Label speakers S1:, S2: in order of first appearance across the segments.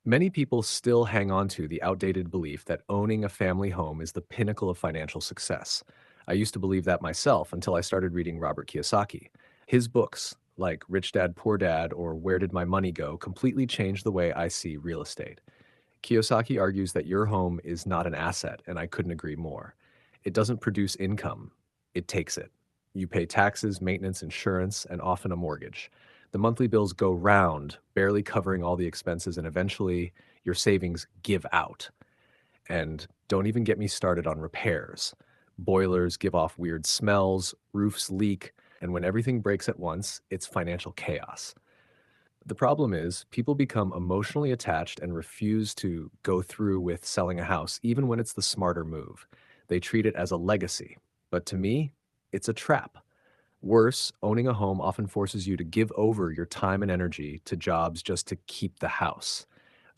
S1: Many people still hang on to the outdated belief that owning a family home is the pinnacle of financial success. I used to believe that myself until I started reading Robert Kiyosaki. His books, like Rich Dad Poor Dad or Where Did My Money Go, completely changed the way I see real estate. Kiyosaki argues that your home is not an asset, and I couldn't agree more. It doesn't produce income, it takes it. You pay taxes, maintenance, insurance, and often a mortgage. The monthly bills go round, barely covering all the expenses, and eventually your savings give out. And don't even get me started on repairs. Boilers give off weird smells, roofs leak, and when everything breaks at once, it's financial chaos. The problem is, people become emotionally attached and refuse to go through with selling a house, even when it's the smarter move. They treat it as a legacy. But to me, it's a trap. Worse, owning a home often forces you to give over your time and energy to jobs just to keep the house.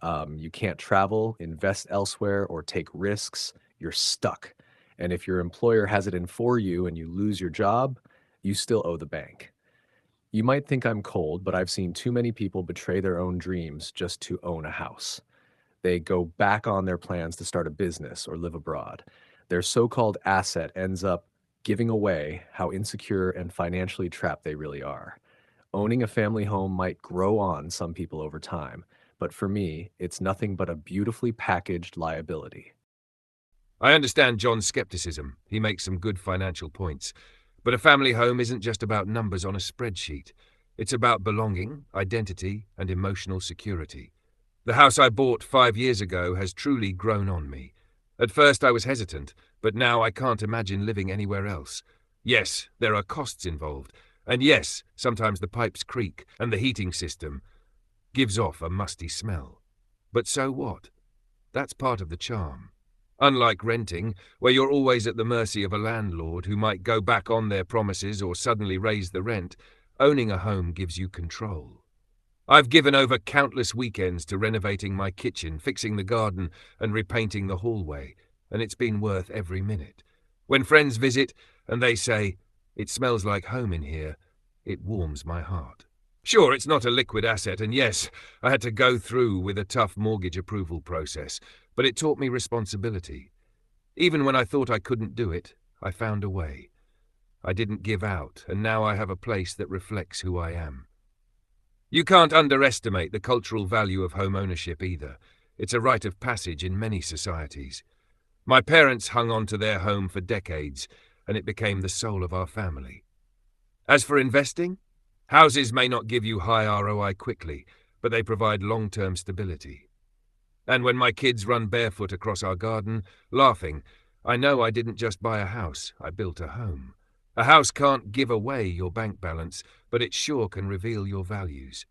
S1: You can't travel, invest elsewhere, or take risks. You're stuck. And if your employer has it in for you and you lose your job, you still owe the bank. You might think I'm cold, but I've seen too many people betray their own dreams just to own a house. They go back on their plans to start a business or live abroad. Their so called asset ends up giving away how insecure and financially trapped they really are. Owning a family home might grow on some people over time, but for me, it's nothing but a beautifully packaged liability.
S2: I understand John's skepticism. He makes some good financial points. But a family home isn't just about numbers on a spreadsheet. It's about belonging, identity, and emotional security. The house I bought 5 years ago has truly grown on me. At first I was hesitant, but now I can't imagine living anywhere else. Yes, there are costs involved. And yes, sometimes the pipes creak and the heating system gives off a musty smell. But so what? That's part of the charm. Unlike renting, where you're always at the mercy of a landlord who might go back on their promises or suddenly raise the rent, owning a home gives you control. I've given over countless weekends to renovating my kitchen, fixing the garden, and repainting the hallway, and it's been worth every minute. When friends visit and they say, "It smells like home in here," it warms my heart. Sure, it's not a liquid asset, and yes, I had to go through with a tough mortgage approval process, but it taught me responsibility. Even when I thought I couldn't do it, I found a way. I didn't give out, and now I have a place that reflects who I am. You can't underestimate the cultural value of home ownership either. It's a rite of passage in many societies. My parents hung on to their home for decades, and it became the soul of our family. As for investing, houses may not give you high ROI quickly, but they provide long-term stability. And when my kids run barefoot across our garden, laughing, I know I didn't just buy a house, I built a home. A house can't give away your bank balance, but it sure can reveal your values.